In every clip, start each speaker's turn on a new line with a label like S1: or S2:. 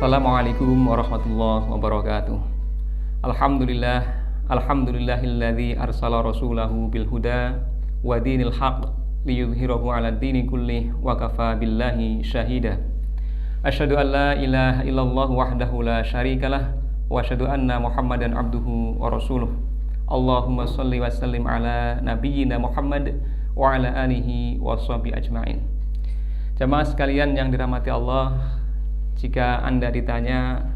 S1: Assalamualaikum warahmatullahi wabarakatuh. Alhamdulillahilladzi arsala rasulahu bil huda wa dinil haqq liyudhhirahu 'alad dini kullih wa kafa billahi syahida. Asyhadu an la ilaha illallah wahdahu la syarikalah wa asyhadu anna Muhammadan abduhu wa rasuluh. Allahumma shalli wa sallim ala nabiyyina Muhammad wa ala alihi wa sahbihi ajmain. Jamaah sekalian yang dirahmati Allah, jika Anda ditanya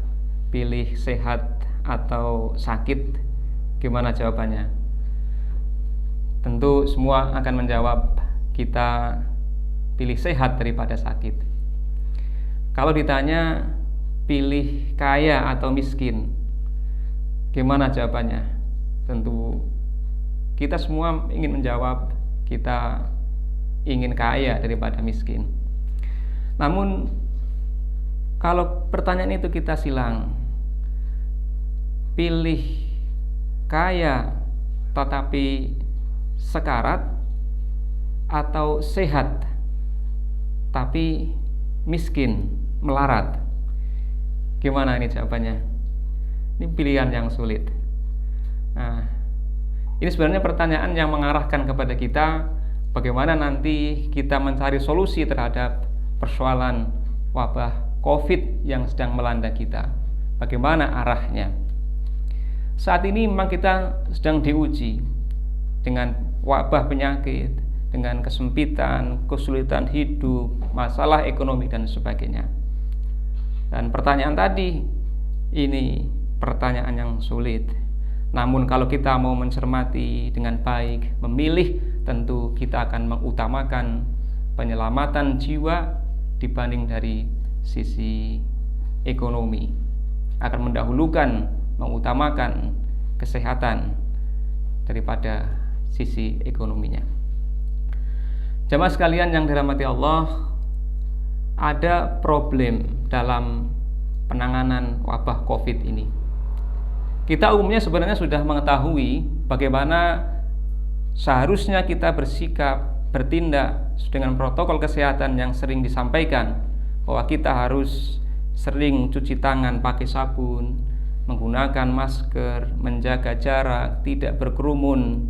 S1: pilih sehat atau sakit, gimana jawabannya? Tentu semua akan menjawab kita pilih sehat daripada sakit. Kalau ditanya pilih kaya atau miskin, gimana jawabannya? Tentu kita semua ingin menjawab kita ingin kaya daripada miskin. Namun kalau pertanyaan itu kita silang, pilih kaya tetapi sekarat atau sehat tapi miskin, melarat, gimana ini jawabannya? Ini pilihan yang sulit. Nah, ini sebenarnya pertanyaan yang mengarahkan kepada kita bagaimana nanti kita mencari solusi terhadap persoalan wabah COVID yang sedang melanda kita. Bagaimana arahnya? Saat ini memang kita sedang diuji dengan wabah penyakit, dengan kesempitan, kesulitan hidup, masalah ekonomi dan sebagainya. Dan pertanyaan tadi ini pertanyaan yang sulit. Namun kalau kita mau mencermati dengan baik, memilih, tentu kita akan mengutamakan penyelamatan jiwa dibanding dari sisi ekonomi, akan mendahulukan, mengutamakan kesehatan daripada sisi ekonominya. Jamaah sekalian yang dirahmati Allah, ada problem dalam penanganan wabah COVID ini. Kita umumnya sebenarnya sudah mengetahui bagaimana seharusnya kita bersikap, bertindak dengan protokol kesehatan yang sering disampaikan, bahwa kita harus sering cuci tangan pakai sabun, menggunakan masker, menjaga jarak, tidak berkerumun,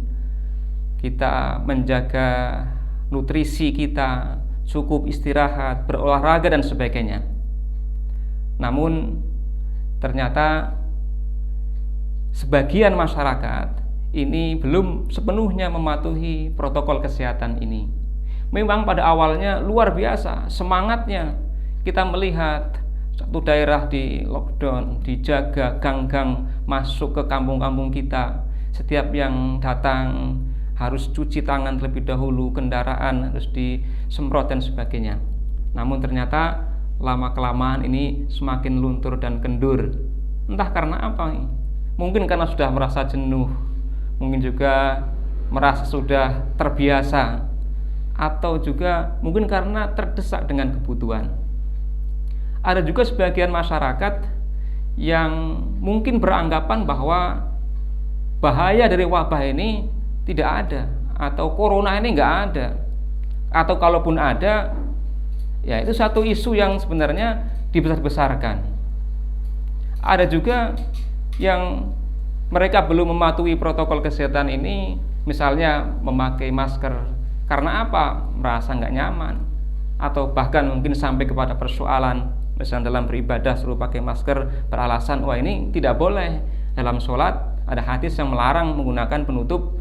S1: kita menjaga nutrisi kita, cukup istirahat, berolahraga dan sebagainya. Namun ternyata sebagian masyarakat ini belum sepenuhnya mematuhi protokol kesehatan ini. Memang pada awalnya luar biasa semangatnya. Kita melihat satu daerah di lockdown, dijaga gang-gang masuk ke kampung-kampung kita. Setiap yang datang harus cuci tangan terlebih dahulu, kendaraan harus disemprot dan sebagainya. Namun ternyata lama-kelamaan ini semakin luntur dan kendur. Entah karena apa. Mungkin karena sudah merasa jenuh, mungkin juga merasa sudah terbiasa, atau juga mungkin karena terdesak dengan kebutuhan. Ada juga sebagian masyarakat yang mungkin beranggapan bahwa bahaya dari wabah ini tidak ada, atau corona ini nggak ada, atau kalaupun ada, ya itu satu isu yang sebenarnya dibesar-besarkan. Ada juga yang mereka belum mematuhi protokol kesehatan ini, misalnya memakai masker karena apa? Merasa nggak nyaman, atau bahkan mungkin sampai kepada persoalan misalnya dalam beribadah suruh pakai masker beralasan wah ini tidak boleh, dalam sholat ada hadis yang melarang menggunakan penutup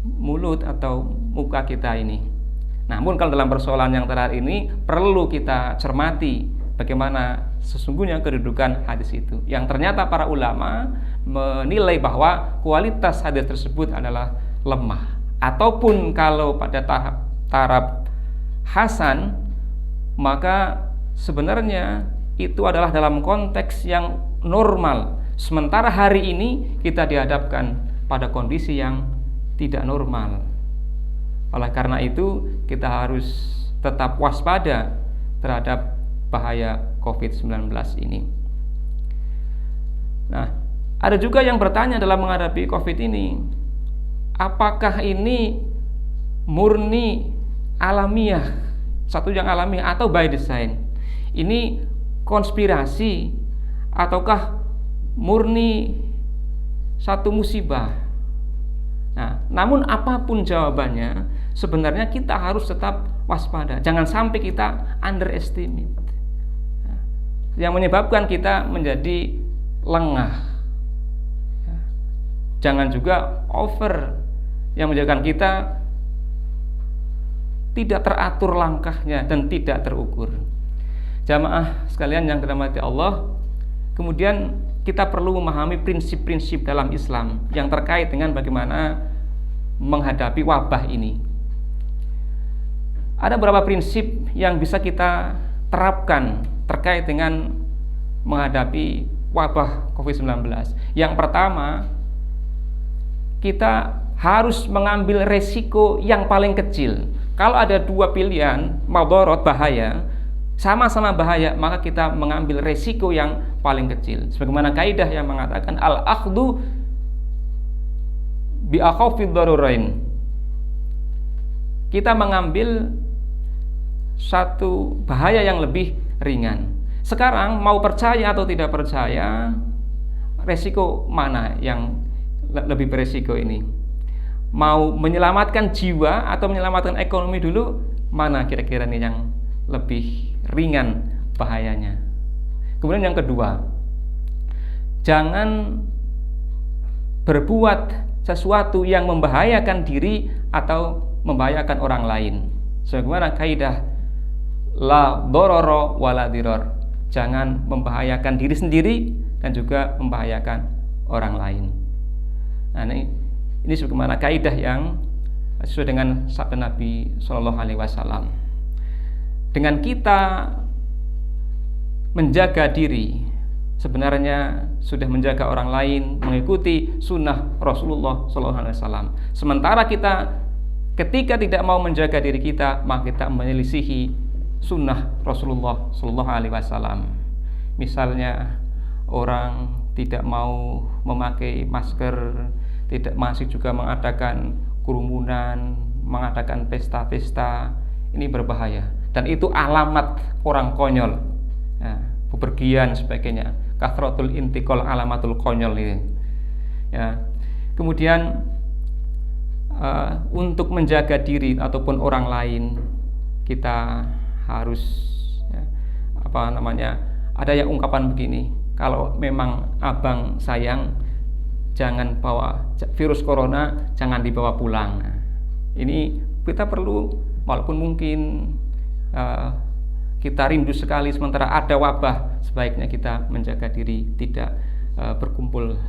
S1: mulut atau muka kita ini. Namun kalau dalam persoalan yang terakhir ini perlu kita cermati bagaimana sesungguhnya kedudukan hadis itu, yang ternyata para ulama menilai bahwa kualitas hadis tersebut adalah lemah, ataupun kalau pada taraf hasan, maka sebenarnya itu adalah dalam konteks yang normal. Sementara hari ini kita dihadapkan pada kondisi yang tidak normal. Oleh karena itu kita harus tetap waspada terhadap bahaya COVID-19 ini. Nah, ada juga yang bertanya dalam menghadapi COVID ini, apakah ini murni alamiah, satu yang alamiah atau by design? Ini konspirasi ataukah murni satu musibah? Nah, namun apapun jawabannya, sebenarnya kita harus tetap waspada. Jangan sampai kita underestimate. Nah, yang menyebabkan kita menjadi lengah. Jangan juga over, yang menjadikan kita tidak teratur langkahnya dan tidak terukur. Jamaah sekalian yang dirahmati Allah, kemudian kita perlu memahami prinsip-prinsip dalam Islam yang terkait dengan bagaimana menghadapi wabah ini. Ada beberapa prinsip yang bisa kita terapkan terkait dengan menghadapi wabah COVID-19. Yang pertama, kita harus mengambil resiko yang paling kecil. Kalau ada dua pilihan, madarat, bahaya, sama-sama bahaya, maka kita mengambil resiko yang paling kecil. Sebagaimana kaidah yang mengatakan al-akhdhu bi akhafid darurain. Kita mengambil satu bahaya yang lebih ringan. Sekarang mau percaya atau tidak percaya, resiko mana yang lebih beresiko ini? Mau menyelamatkan jiwa atau menyelamatkan ekonomi dulu? Mana kira-kira ini yang lebih ringan bahayanya? Kemudian yang kedua, jangan berbuat sesuatu yang membahayakan diri atau membahayakan orang lain. Sebagaimana kaidah la dororo wala diror. Jangan membahayakan diri sendiri dan juga membahayakan orang lain. Nah, ini sebagaimana kaidah yang sesuai dengan sabda Nabi Shallallahu Alaihi Wasallam. Dengan kita menjaga diri, sebenarnya sudah menjaga orang lain, mengikuti sunnah Rasulullah Shallallahu Alaihi Wasallam. Sementara kita ketika tidak mau menjaga diri kita, maka kita menyelisihi sunnah Rasulullah Shallallahu Alaihi Wasallam. Misalnya orang tidak mau memakai masker, masih juga mengadakan kerumunan, mengadakan pesta-pesta, ini berbahaya. Dan itu alamat orang konyol, ya, bepergian sebagainya. Kathratul intikol alamatul konyol ini. Ya. Kemudian untuk menjaga diri ataupun orang lain, kita harus ada yang ungkapan begini, kalau memang abang sayang, jangan bawa virus corona, jangan dibawa pulang. Nah, ini kita perlu, walaupun mungkin kita rindu sekali sementara ada wabah, sebaiknya kita menjaga diri, tidak berkumpul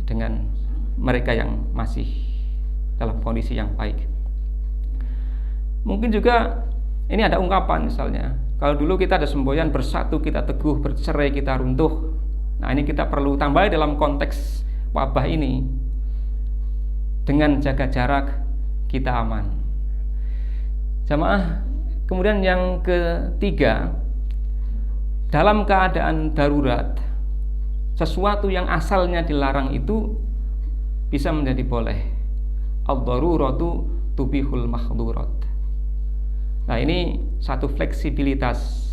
S1: dengan mereka yang masih dalam kondisi yang baik. Mungkin juga ini ada ungkapan, misalnya kalau dulu kita ada semboyan, bersatu kita teguh, bercerai kita runtuh. Nah, ini kita perlu tambah dalam konteks wabah ini. Dengan jaga jarak kita aman. Jamaah, kemudian yang ketiga, dalam keadaan darurat, sesuatu yang asalnya dilarang itu bisa menjadi boleh. Ad-daruratu tubihul mahdhurat. Nah, ini satu fleksibilitas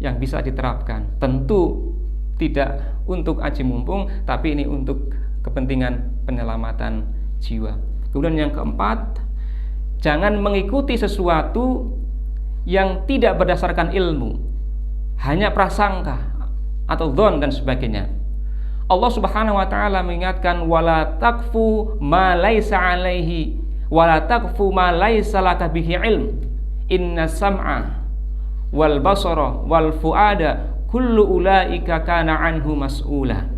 S1: yang bisa diterapkan. Tentu tidak untuk aji mumpung, tapi ini untuk kepentingan penyelamatan jiwa. Kemudian yang keempat, jangan mengikuti sesuatu yang tidak berdasarkan ilmu, hanya prasangka atau dzon dan sebagainya. Allah Subhanahu wa taala mengingatkan, wala taqfu ma laisa alaihi wala taqfu ma laisa laka bihi ilm. Inna sam'a wal basara wal fuada kullu ulaika kana anhu mas'ula.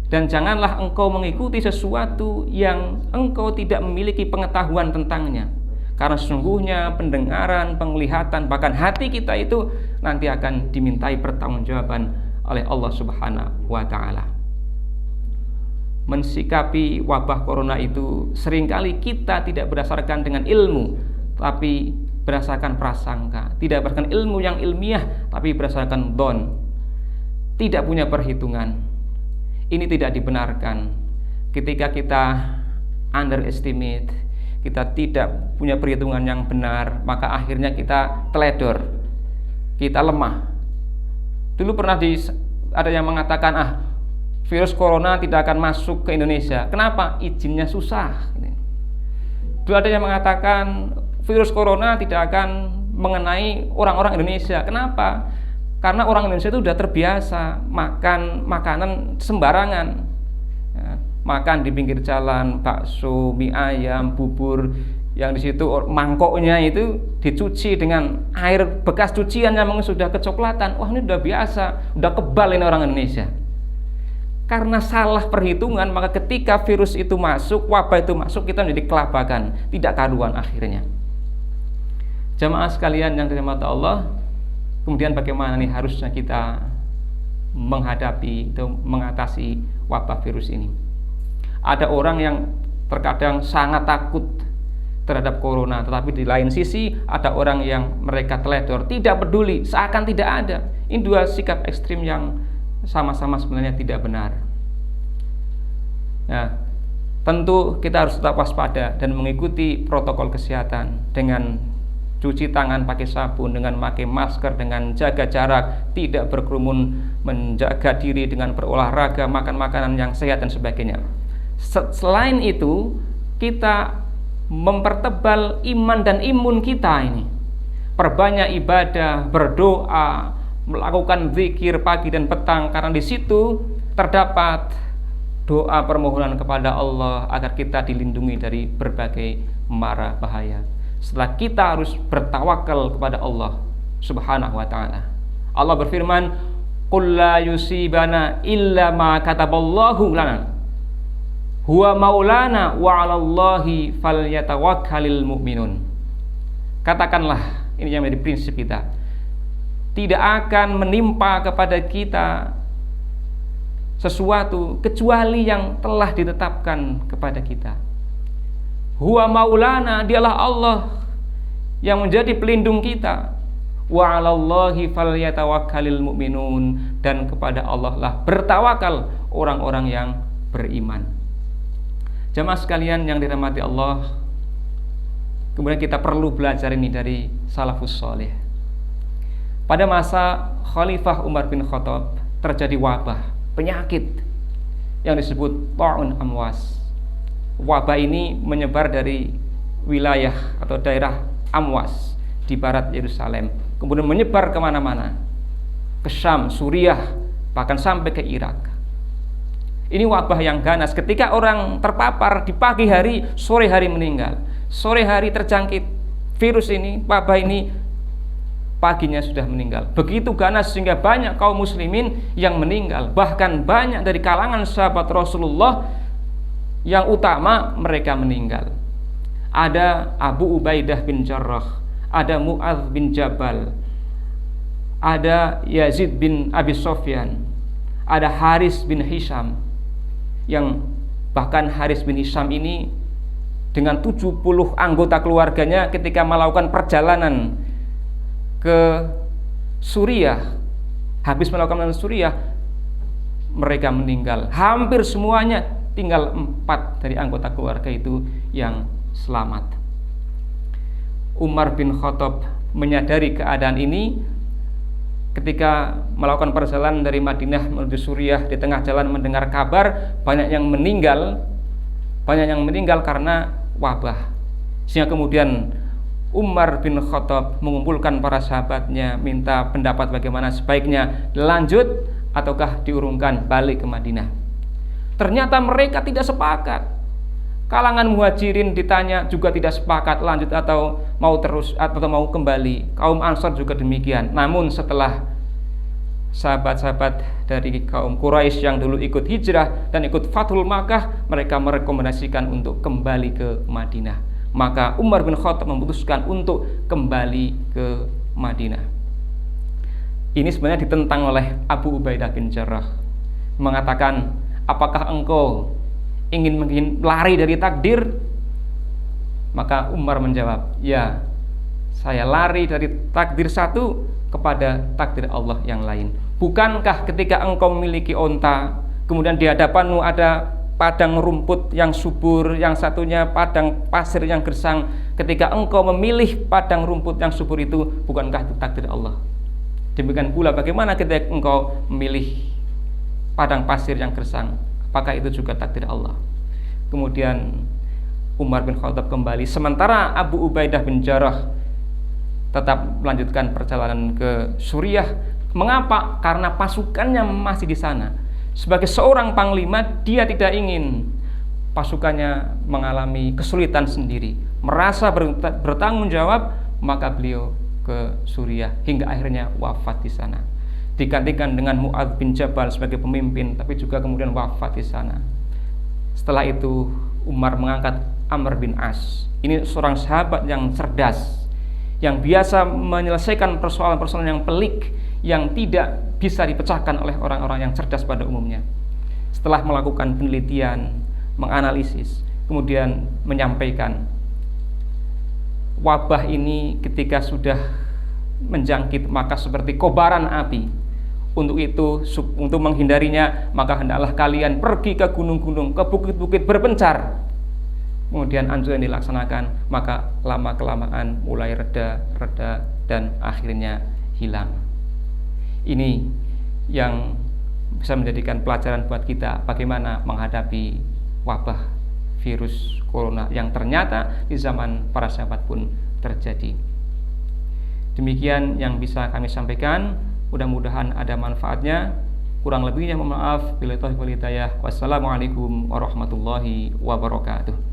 S1: Dan janganlah engkau mengikuti sesuatu yang engkau tidak memiliki pengetahuan tentangnya, karena sesungguhnya pendengaran, penglihatan, bahkan hati kita itu nanti akan dimintai pertanggungjawaban oleh Allah Subhanahu wa taala. Mensikapi wabah corona itu seringkali kita tidak berdasarkan dengan ilmu, tapi berdasarkan prasangka, tidak berdasarkan ilmu yang ilmiah, tapi berdasarkan dzon, tidak punya perhitungan. Ini tidak dibenarkan. Ketika kita underestimate, kita tidak punya perhitungan yang benar, maka akhirnya kita teledor, kita lemah. Dulu pernah ada yang mengatakan, virus corona tidak akan masuk ke Indonesia. Kenapa? Izinnya susah. Dulu ada yang mengatakan virus corona tidak akan mengenai orang-orang Indonesia. Kenapa? Karena orang Indonesia itu sudah terbiasa makan makanan sembarangan, ya, makan di pinggir jalan, bakso, mie ayam, bubur, yang di situ mangkoknya itu dicuci dengan air bekas cucian yang memang sudah kecoklatan. Wah, ini udah biasa, udah kebal ini orang Indonesia. Karena salah perhitungan, maka ketika virus itu masuk, wabah itu masuk, kita menjadi kelabakan, tidak karuan akhirnya. Jamaah sekalian yang dirahmati Allah, kemudian bagaimana nih harusnya kita menghadapi atau mengatasi wabah virus ini? Ada orang yang terkadang sangat takut terhadap corona, tetapi di lain sisi ada orang yang mereka teledor, tidak peduli, seakan tidak ada. Ini dua sikap ekstrim yang sama-sama sebenarnya tidak benar. Nah, tentu kita harus tetap waspada dan mengikuti protokol kesehatan dengan cuci tangan pakai sabun, dengan pakai masker, dengan jaga jarak, tidak berkerumun, menjaga diri dengan berolahraga, makan makanan yang sehat dan sebagainya. Selain itu, kita mempertebal iman dan imun kita ini. Perbanyak ibadah, berdoa, melakukan zikir pagi dan petang, karena di situ terdapat doa permohonan kepada Allah agar kita dilindungi dari berbagai mara bahaya. Setelah kita harus bertawakal kepada Allah Subhanahu wa taala. Allah berfirman, "Qul la yusibana illa ma kataballahu lana. Huwa maulana wa 'alallahi falyatawakkalul mu'minun." Katakanlah, ini yang menjadi prinsip kita. Tidak akan menimpa kepada kita sesuatu kecuali yang telah ditetapkan kepada kita. Huwa maulana, dialah Allah yang menjadi pelindung kita. Wa 'alallahi falyatawakkalul mu'minun, dan kepada Allah lah bertawakal orang-orang yang beriman. Jamaah sekalian yang dirahmati Allah, kemudian kita perlu belajar ini dari salafus saleh. Pada masa Khalifah Umar bin Khattab terjadi wabah, penyakit yang disebut ta'un amwas. Wabah ini menyebar dari wilayah atau daerah Amwas di barat Yerusalem, kemudian menyebar kemana-mana, ke Syam, Suriah, bahkan sampai ke Irak. Ini wabah yang ganas. Ketika orang terpapar di pagi hari, sore hari meninggal. Sore hari terjangkit virus ini, wabah ini, paginya sudah meninggal. Begitu ganas sehingga banyak kaum muslimin yang meninggal. Bahkan banyak dari kalangan sahabat Rasulullah yang utama mereka meninggal. Ada Abu Ubaidah bin Jarrah, ada Mu'adz bin Jabal, ada Yazid bin Abi Sufyan, ada Haris bin Hisham, yang bahkan Haris bin Hisham ini dengan 70 anggota keluarganya ketika melakukan perjalanan ke Suriah, habis melakukan Suriah, mereka meninggal. Hampir semuanya, tinggal 4 dari anggota keluarga itu yang selamat. Umar bin Khattab menyadari keadaan ini ketika melakukan perjalanan dari Madinah menuju Suriah. Di tengah jalan mendengar kabar banyak yang meninggal karena wabah. Sehingga kemudian Umar bin Khattab mengumpulkan para sahabatnya, minta pendapat bagaimana sebaiknya lanjut ataukah diurungkan balik ke Madinah. Ternyata mereka tidak sepakat. Kalangan muhajirin ditanya juga tidak sepakat lanjut atau mau terus atau mau kembali. Kaum Ansar juga demikian. Namun setelah sahabat-sahabat dari kaum Quraisy yang dulu ikut hijrah dan ikut Fathul Makkah, mereka merekomendasikan untuk kembali ke Madinah. Maka Umar bin Khattab memutuskan untuk kembali ke Madinah. Ini sebenarnya ditentang oleh Abu Ubaidah bin Jarrah, mengatakan, apakah engkau ingin lari dari takdir? Maka Umar menjawab, ya, saya lari dari takdir satu kepada takdir Allah yang lain. Bukankah ketika engkau memiliki onta, kemudian di hadapanmu ada padang rumput yang subur, yang satunya padang pasir yang gersang, ketika engkau memilih padang rumput yang subur itu, bukankah itu takdir Allah? Demikian pula bagaimana ketika engkau memilih padang pasir yang gersang, apakah itu juga takdir Allah? Kemudian Umar bin Khattab kembali, sementara Abu Ubaidah bin Jarrah tetap melanjutkan perjalanan ke Suriah. Mengapa? Karena pasukannya masih di sana. Sebagai seorang panglima, dia tidak ingin pasukannya mengalami kesulitan sendiri. Merasa bertanggung jawab, maka beliau ke Suriah hingga akhirnya wafat di sana. Digantikan dengan Mu'adz bin Jabal sebagai pemimpin, tapi juga kemudian wafat di sana. Setelah itu Umar mengangkat Amr bin As. Ini seorang sahabat yang cerdas, yang biasa menyelesaikan persoalan-persoalan yang pelik, yang tidak bisa dipecahkan oleh orang-orang yang cerdas pada umumnya. Setelah melakukan penelitian, menganalisis, kemudian menyampaikan, wabah ini ketika sudah menjangkit maka seperti kobaran api. Untuk itu, untuk menghindarinya, maka hendaklah kalian pergi ke gunung-gunung, ke bukit-bukit berpencar. Kemudian anjuran dilaksanakan, maka lama-kelamaan mulai reda dan akhirnya hilang. Ini yang bisa menjadikan pelajaran buat kita bagaimana menghadapi wabah virus corona yang ternyata di zaman para sahabat pun terjadi. Demikian yang bisa kami sampaikan, mudah-mudahan ada manfaatnya. Kurang lebihnya mohon maaf. Billahi taufiq wal hidayah. Wassalamualaikum warahmatullahi wabarakatuh.